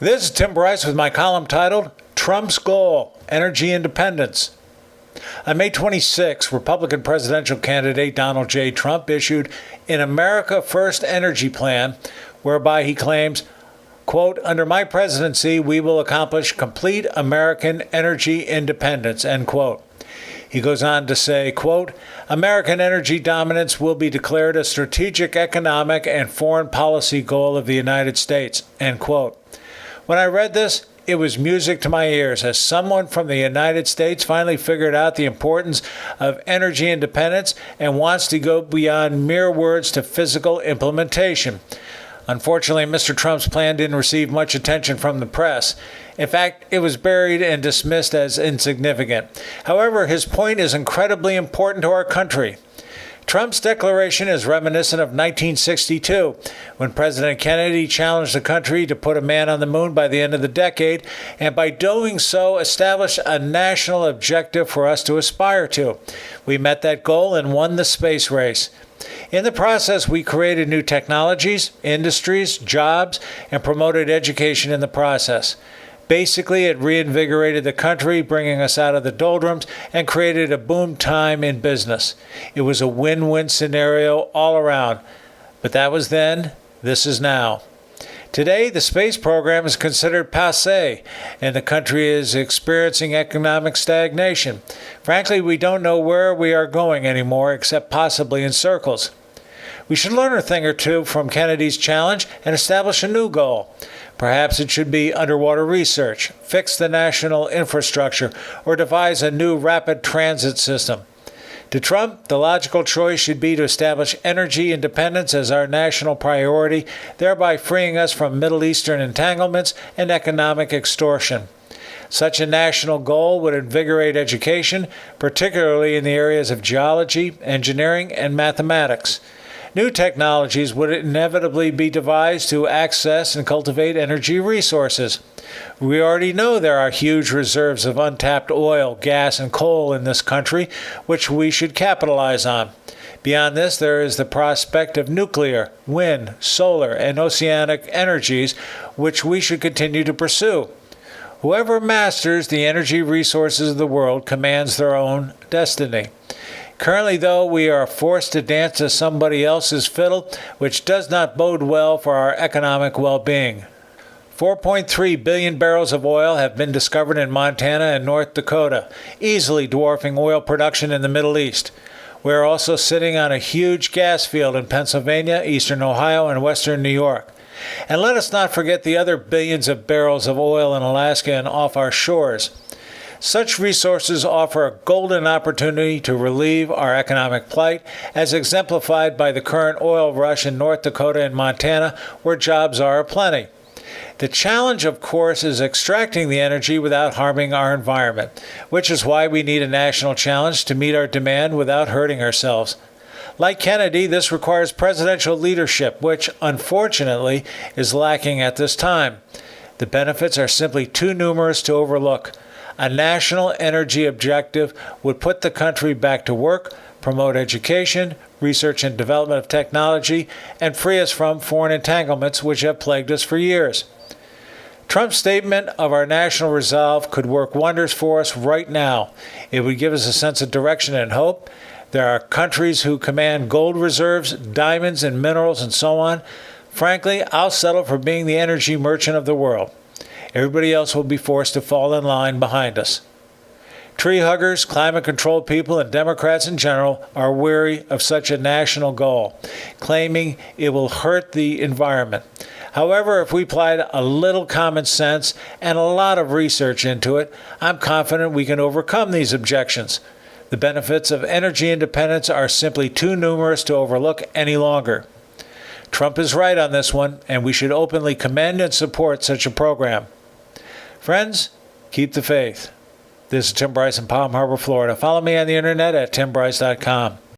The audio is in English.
This is Tim Bryce with my column titled, Trump's Goal, Energy Independence. On May 26, Republican presidential candidate Donald J. Trump issued an America First energy plan whereby he claims, quote, under my presidency, we will accomplish complete American energy independence, end quote. He goes on to say, quote, American energy dominance will be declared a strategic economic and foreign policy goal of the United States, end quote. When I read this, it was music to my ears as someone from the United States finally figured out the importance of energy independence and wants to go beyond mere words to physical implementation. Unfortunately, Mr. Trump's plan didn't receive much attention from the press. In fact, it was buried and dismissed as insignificant. However, his point is incredibly important to our country. Trump's declaration is reminiscent of 1962, when President Kennedy challenged the country to put a man on the moon by the end of the decade, and by doing so, established a national objective for us to aspire to. We met that goal and won the space race. In the process, we created new technologies, industries, jobs, and promoted education in the process. Basically, it reinvigorated the country, bringing us out of the doldrums, and created a boom time in business. It was a win-win scenario all around. But that was then, this is now. Today, the space program is considered passé, and the country is experiencing economic stagnation. Frankly, we don't know where we are going anymore, except possibly in circles. We should learn a thing or two from Kennedy's challenge and establish a new goal. Perhaps it should be underwater research, fix the national infrastructure, or devise a new rapid transit system. To Trump, the logical choice should be to establish energy independence as our national priority, thereby freeing us from Middle Eastern entanglements and economic extortion. Such a national goal would invigorate education, particularly in the areas of geology, engineering, and mathematics. New technologies would inevitably be devised to access and cultivate energy resources. We already know there are huge reserves of untapped oil, gas, and coal in this country, which we should capitalize on. Beyond this, there is the prospect of nuclear, wind, solar, and oceanic energies, which we should continue to pursue. Whoever masters the energy resources of the world commands their own destiny. Currently, though, we are forced to dance to somebody else's fiddle, which does not bode well for our economic well-being. 4.3 billion barrels of oil have been discovered in Montana and North Dakota, easily dwarfing oil production in the Middle East. We are also sitting on a huge gas field in Pennsylvania, eastern Ohio, and western New York. And let us not forget the other billions of barrels of oil in Alaska and off our shores. Such resources offer a golden opportunity to relieve our economic plight, as exemplified by the current oil rush in North Dakota and Montana, where jobs are aplenty. The challenge, of course, is extracting the energy without harming our environment, which is why we need a national challenge to meet our demand without hurting ourselves. Like Kennedy, this requires presidential leadership, which, unfortunately, is lacking at this time. The benefits are simply too numerous to overlook. A national energy objective would put the country back to work, promote education, research and development of technology, and free us from foreign entanglements which have plagued us for years. Trump's statement of our national resolve could work wonders for us right now. It would give us a sense of direction and hope. There are countries who command gold reserves, diamonds and minerals, and so on. Frankly, I'll settle for being the energy merchant of the world. Everybody else will be forced to fall in line behind us. Tree huggers, climate control people, and Democrats in general are weary of such a national goal, claiming it will hurt the environment. However, if we applied a little common sense and a lot of research into it, I'm confident we can overcome these objections. The benefits of energy independence are simply too numerous to overlook any longer. Trump is right on this one, and we should openly commend and support such a program. Friends, keep the faith. This is Tim Bryce in Palm Harbor, Florida. Follow me on the internet at timbryce.com.